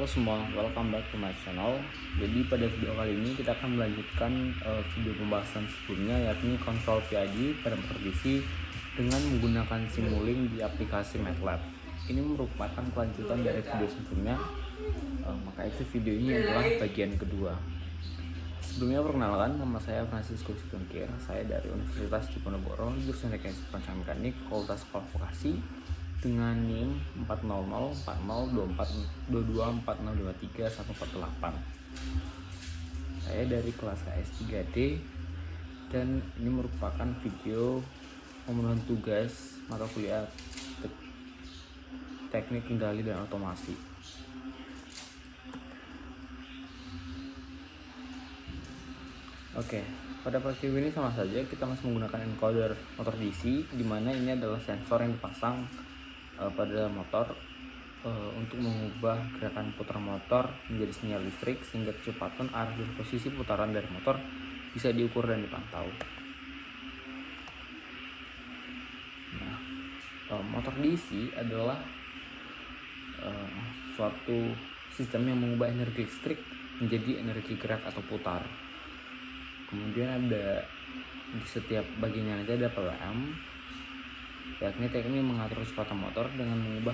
Halo semua, welcome back to my channel. Jadi pada video kali ini kita akan melanjutkan video pembahasan sebelumnya, yakni kontrol PID pada motor DC dengan menggunakan Simulink di aplikasi MATLAB. Ini merupakan kelanjutan dari video sebelumnya, maka itu video ini adalah bagian kedua. Sebelumnya perkenalkan, nama saya Francisco Situngkir. Saya dari Universitas Diponegoro, jurusan Rekayasa Perancang Mekanik, Fakultas Kualifikasi dengan NIM 4004040224023 Saya dari kelas KS3D dan ini merupakan video pemenuhan tugas mata kuliah Teknik Kendali dan Otomasi. Oke, pada praktik ini sama saja kita masih menggunakan encoder motor DC, di mana ini adalah sensor yang dipasang pada motor untuk mengubah gerakan putar motor menjadi sinyal listrik sehingga kecepatan, arah, dan posisi putaran dari motor bisa diukur dan dipantau. Nah, motor DC adalah suatu sistem yang mengubah energi listrik menjadi energi gerak atau putar. Kemudian ada di setiap bagiannya nanti ada PWM, yakni teknik mengatur kecepatan motor dengan mengubah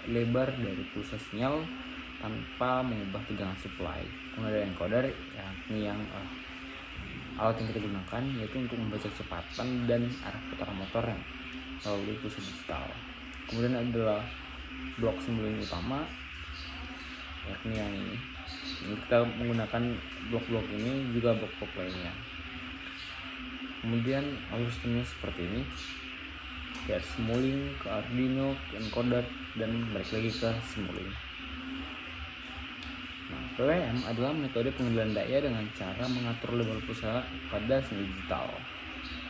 lebar dari pulsa sinyal tanpa mengubah tegangan supply. Kemudian ada encoder, yakni yang alat yang kita gunakan yaitu untuk membaca kecepatan dan arah putaran motor yang melalui pulsa digital. Kemudian adalah blok Simulink utama, yakni yang ini. Kita menggunakan blok-blok ini juga blok-blok lainnya. Kemudian alur sistemnya seperti ini, ya, Simulink ke Arduino, ke encoder, dan balik lagi ke Simulink. Nah, PWM adalah metode pengendalian daya dengan cara mengatur lebar pulsa pada sinyal digital.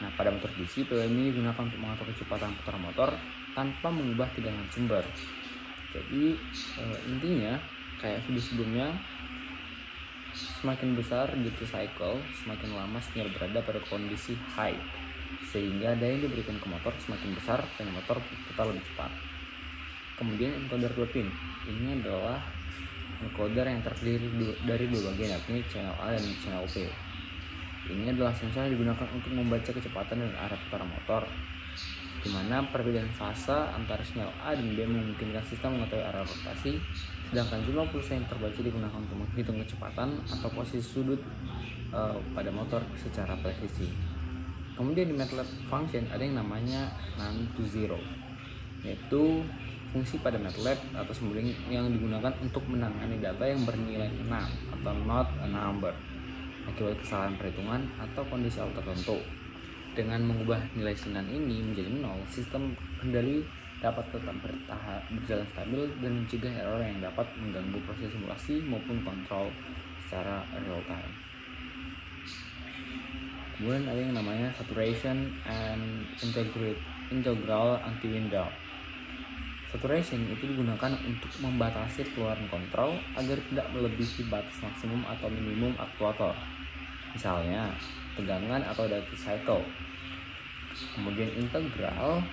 Nah, pada motor DC, PWM ini digunakan untuk mengatur kecepatan putaran motor tanpa mengubah tegangan sumber. Jadi intinya kayak video sebelumnya, semakin besar duty cycle, semakin lama sinyal berada pada kondisi high, sehingga daya yang diberikan ke motor semakin besar dan motor putar lebih cepat. Kemudian encoder 2 pin, ini adalah encoder yang terdiri dari dua bagian, yakni channel A dan channel B. Ini adalah sensor yang digunakan untuk membaca kecepatan dan arah putaran motor, di mana perbedaan fase antara sinyal A dan B memungkinkan sistem mengetahui arah rotasi, sedangkan jumlah pulsa yang terbaca digunakan untuk menghitung kecepatan atau posisi sudut pada motor secara presisi. Kemudian di MATLAB function ada yang namanya none to zero, yaitu fungsi pada MATLAB atau Simulink yang digunakan untuk menangani data yang bernilai 6 atau not a number akibat kesalahan perhitungan atau kondisi alat tertentu. Dengan mengubah nilai sinan ini menjadi 0, sistem kendali dapat tetap berjalan stabil dan mencegah error yang dapat mengganggu proses simulasi maupun kontrol secara real time. Kemudian ada yang namanya saturation and integral anti-window. Saturation itu digunakan untuk membatasi keluaran kontrol agar tidak melebihi batas maksimum atau minimum aktuator, misalnya tegangan atau duty cycle. Kemudian integral,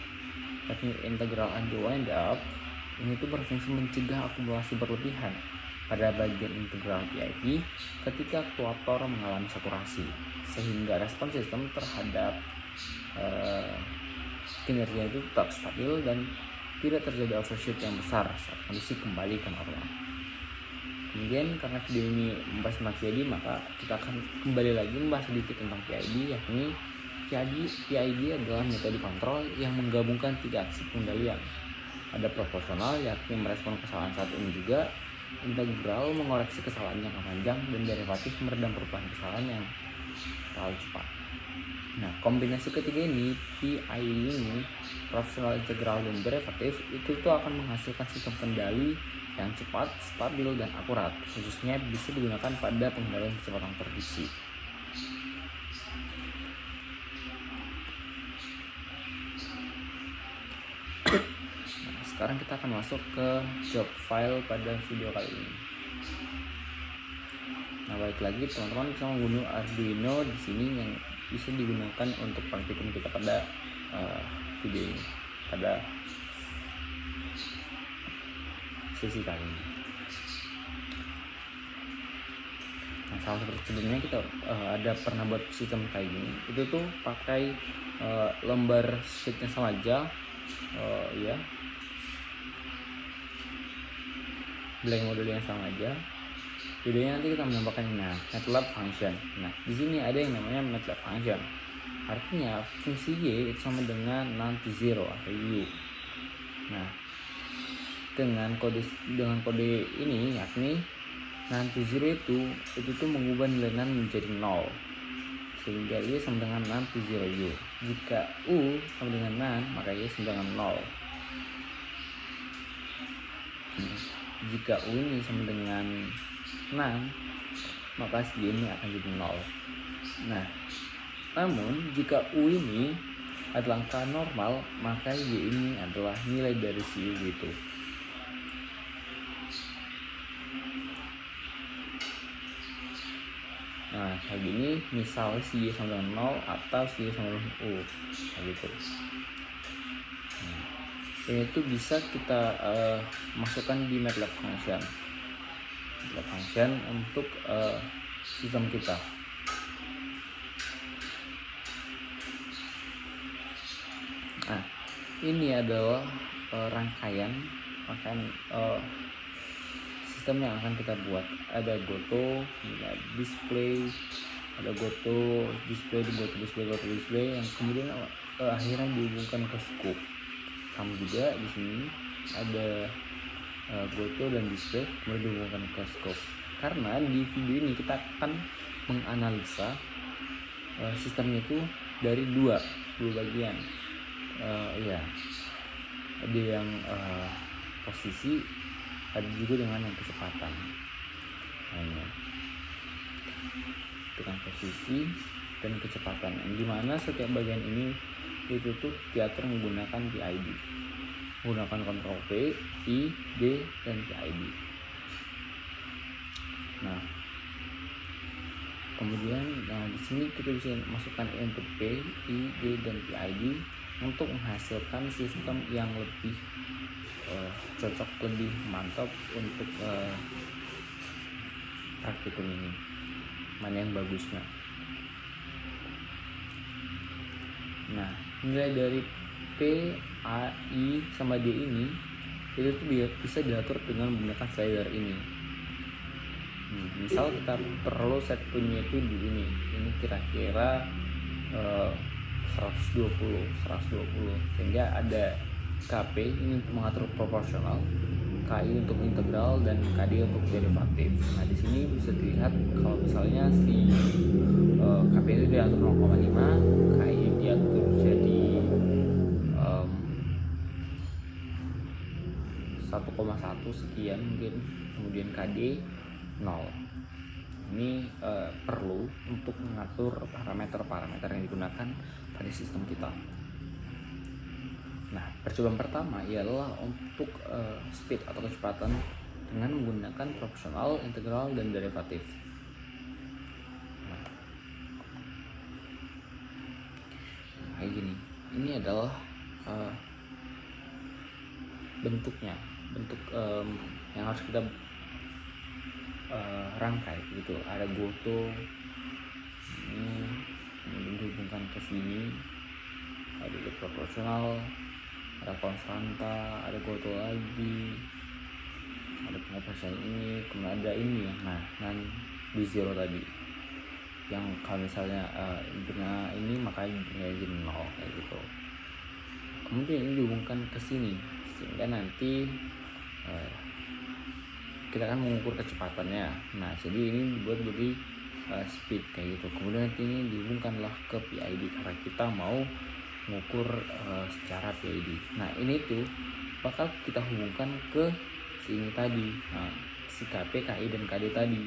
yakni integral anti-wind up, ini tuh berfungsi mencegah akumulasi berlebihan pada bagian integral PID ketika aktuator mengalami saturasi, sehingga respon sistem terhadap kinerja itu tetap stabil dan tidak terjadi overshoot yang besar saat kondisi kembali ke normal. Kemudian karena video ini membahas tentang PID, maka kita akan kembali lagi membahas sedikit tentang PID, yakni PID adalah metode kontrol yang menggabungkan 3 aksi pengendalian. Ada proporsional, yakni merespon kesalahan saat ini juga, integral mengoreksi kesalahan jangka panjang, dan derivatif meredam perubahan kesalahan yang terlalu cepat. Nah, kombinasi ketiga ini, PID ini, proporsional, integral, dan derivatif, itu tuh akan menghasilkan sistem kendali yang cepat, stabil, dan akurat, khususnya bisa digunakan pada pengendalian kecepatan motor DC. Nah, sekarang kita akan masuk ke job file pada video kali ini. Nah, balik lagi teman-teman bisa menggunakan Arduino di sini yang bisa digunakan untuk praktikum kita pada video ini, pada sesi kali ini. Nah, sama seperti sebelumnya kita ada pernah buat sistem kayak gini, itu tuh pakai lembar sheetnya sama aja, ya blank modulnya sama aja. Bedanya nanti kita menambahkan MATLAB function. Nah, di sini ada yang namanya MATLAB function. Artinya fungsi y itu sama dengan nanti zero atau y. Nah, dengan kode ini, yakni nanti zero itu tuh mengubah nilai nan menjadi 0, sehingga y sama dengan nanti zero y. Jika u sama dengan nan, maka y sama dengan 0. Jika u ini sama dengan nan, maka si y ini akan jadi 0. Nah, namun jika u ini adalah angka normal, maka y ini adalah nilai dari si u itu. Nah, kayak gini, misal si y sama dengan 0 atau si y sama dengan u, kayak gitu. Nah, ini tuh bisa kita masukkan di MATLAB function untuk sistem kita. Nah, ini adalah rangkaian sistem yang akan kita buat. Ada goto, ada display, ada goto display, yang kemudian akhirnya dihubungkan ke scope. Sama juga di sini ada goto dan display kemudian dihubungkan ke scope. Karena di video ini kita akan menganalisa sistemnya itu dari dua bagian. Ya, ada yang posisi, ada juga dengan yang kecepatan. Hanya dengan posisi dan kecepatan, yang dimana setiap bagian ini itu tuh diatur menggunakan PID, menggunakan kontrol P, I, D, dan PID. Nah, kemudian di sini kita bisa masukkan input P, I, D, dan PID untuk menghasilkan sistem yang lebih cocok, lebih mantap untuk praktikum ini. Mana yang bagusnya? Nah, nilai dari P, A, I, sama D ini itu tuh bisa diatur dengan menggunakan slider ini. Misal kita perlu set punya itu di ini kira-kira 120, sehingga ada KP ini untuk mengatur proporsional, KI untuk integral, dan KD untuk derivatif. Nah, di sini bisa dilihat kalau misalnya si KP itu diatur 0,5, KI diatur jadi 1,1 sekian mungkin, kemudian KD 0. Ini perlu untuk mengatur parameter-parameter yang digunakan pada sistem kita. Nah, percobaan pertama ialah untuk speed atau kecepatan dengan menggunakan proporsional, integral, dan derivatif. Nah, kayak gini. Ini adalah bentuk yang harus kita rangkai gitu. Ada goto ini, kemudian dihubungkan ke sini, ada proporsional, ada konstanta, ada goto lagi, ada pengoperasian ini, kemudian ada ini ya. Nah, di zero tadi yang kalau misalnya inputnya ini, maka inputnya jadi 0 kayak gitu. Kemudian ini dihubungkan ke sini sehingga nanti kita akan mengukur kecepatannya. Nah, jadi ini dibuat jadi speed kayak gitu. Kemudian nanti ini dihubungkanlah ke PID karena kita mau mengukur secara PID. Nah, ini tuh bakal kita hubungkan ke sini tadi, si KP, KI, dan KD tadi,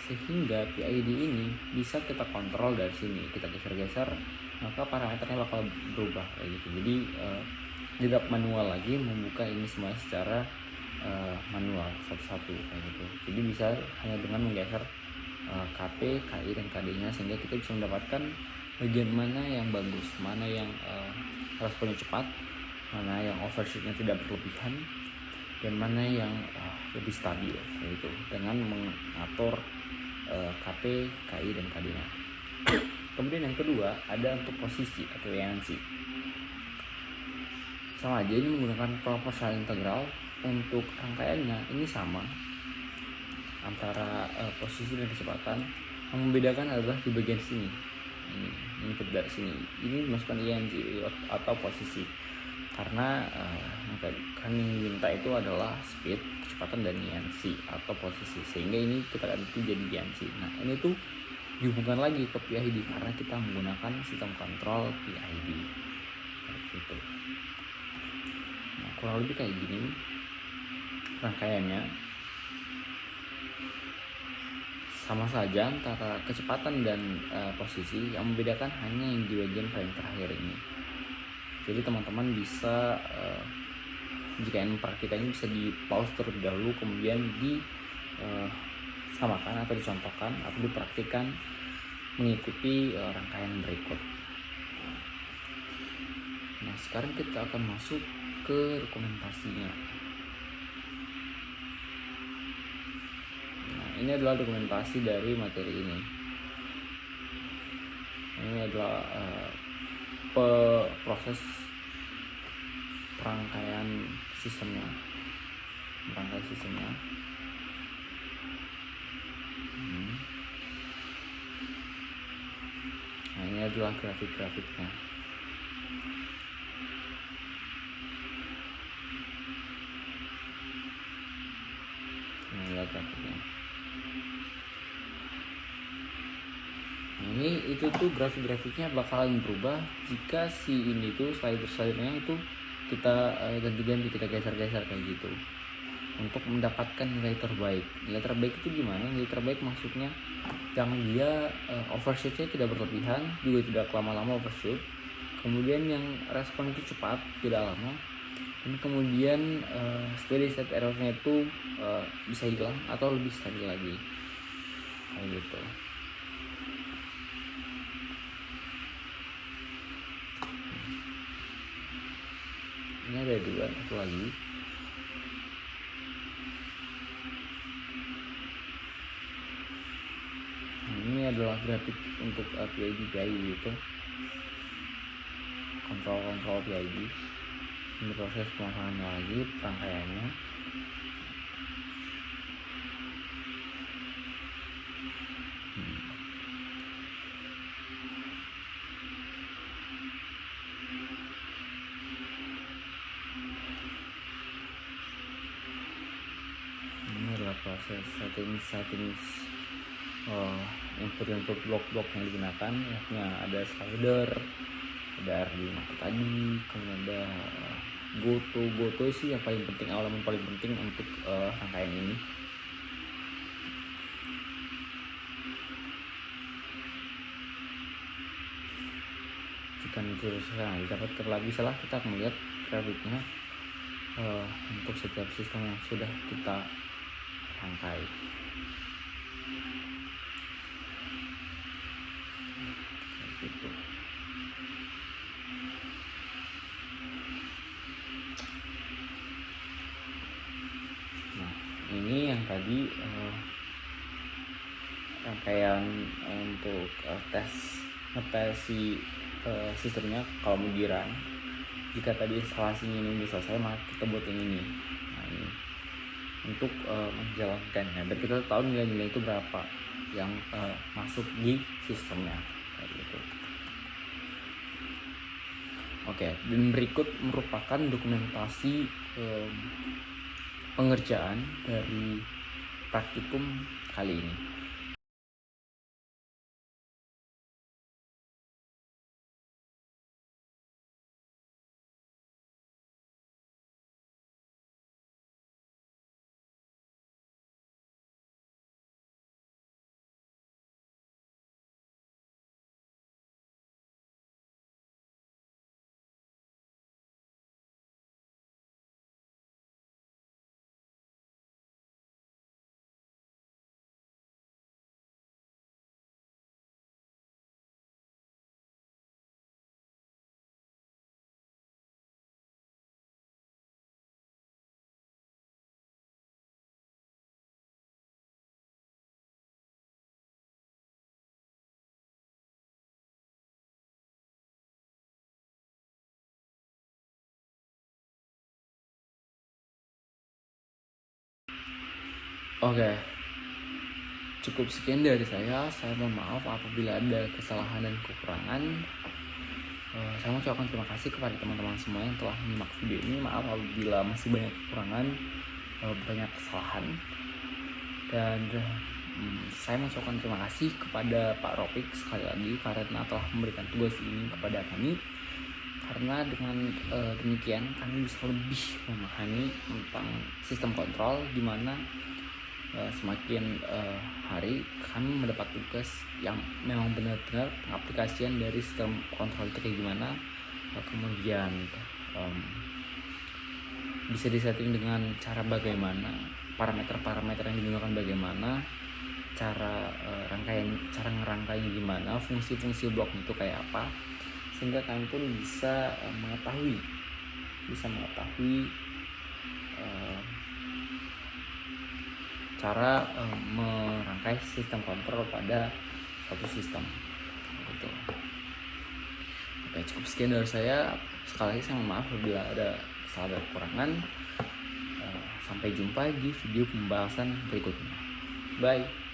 sehingga PID ini bisa kita kontrol dari sini. Kita geser-geser, maka parameternya bakal berubah kayak gitu. Jadi tidak manual lagi membuka ini semua secara manual satu-satu kayak gitu. Jadi bisa hanya dengan menggeser KP, KI, dan KD-nya, sehingga kita bisa mendapatkan bagian mana yang bagus, mana yang responnya cepat, mana yang overshootnya tidak berlebihan, dan mana yang lebih stabil kayak gitu, dengan mengatur KP, KI, dan KD-nya. Kemudian yang kedua ada untuk posisi atau ENC. Sama aja, ini menggunakan proporsional integral. Untuk rangkaiannya ini sama antara posisi dan kecepatan. Yang membedakan adalah di bagian sini, ini input dari sini, ini dimasukkan ENC atau posisi, karena yang diminta itu adalah speed, kecepatan, dan ENC atau posisi, sehingga ini kita ganti jadi ENC. Nah, ini tuh dihubungkan lagi ke PID karena kita menggunakan sistem kontrol PID kayak gitu. Nah, kurang lebih kayak gini rangkaiannya. Sama saja antara kecepatan dan posisi, yang membedakan hanya yang di bagian paling terakhir ini. Jadi teman-teman bisa jika ingin praktikannya bisa di pause terlebih dahulu, kemudian disamakan atau dicontohkan atau dipraktikkan mengikuti rangkaian berikut. Nah, sekarang kita akan masuk ke dokumentasinya. Nah, ini adalah dokumentasi dari materi ini. Ini adalah proses rangkaian sistemnya, Nah, ini adalah grafik-grafiknya. Ini adalah grafiknya. Nah, ini itu tuh grafik-grafiknya bakalan berubah jika si ini tuh slider-slidernya itu kita ganti-ganti, kita geser-geser kayak gitu untuk mendapatkan nilai terbaik. Nilai terbaik itu gimana? Nilai terbaik maksudnya jangan dia overshootnya tidak berlebihan, juga tidak lama-lama overshoot. Kemudian yang respon itu cepat, tidak lama. Dan kemudian steady state errornya itu bisa hilang atau lebih stabil lagi kayak gitu. Ini ada dua, satu lagi. Nah, ini adalah grafik untuk PID itu, kontrol PID. Ini proses pemasangannya lagi, rangkaiannya. Ini adalah proses settings input blok-blok yang digunakan, yakni ada slider, ada Arduino tadi, kemudian ada goto sih yang paling penting, elemen paling penting untuk rangkaian ini. Jika selesai didapatkan lagi, setelah kita melihat grafiknya untuk setiap sistem yang sudah kita rangkai. Gitu. Nah, ini yang tadi rangkaian untuk ngetes si sistemnya kalau mau di run. Jika tadi instalasinya ini udah selesai, maka kita buat yang ini. Nah, ini untuk menjalankannya, dan kita tahu nilai-nilai itu berapa yang masuk di sistemnya kayak gitu. Oke, dan berikut merupakan dokumentasi pengerjaan dari praktikum kali ini. Oke, cukup sekian dari saya. Saya mohon maaf apabila ada kesalahan dan kekurangan. Saya mengucapkan terima kasih kepada teman-teman semua yang telah menyimak video ini. Maaf apabila masih banyak kekurangan, banyak kesalahan. Dan saya mengucapkan terima kasih kepada Pak Ropik sekali lagi karena telah memberikan tugas ini kepada kami. Karena dengan demikian kami bisa lebih memahami tentang sistem kontrol, di mana semakin hari kami mendapat tugas yang memang benar-benar pengaplikasian dari sistem kontrol itu kayak gimana, kemudian bisa disetting dengan cara bagaimana, parameter-parameter yang digunakan bagaimana, cara ngerangkainya gimana, fungsi-fungsi blok itu kayak apa, sehingga kami pun bisa mengetahui cara merangkai sistem kontrol pada suatu sistem gitu. Oke, cukup sekian dari saya. Sekali lagi saya mohon maaf apabila ada kesalahan dan kekurangan. Sampai jumpa di video pembahasan berikutnya. Bye.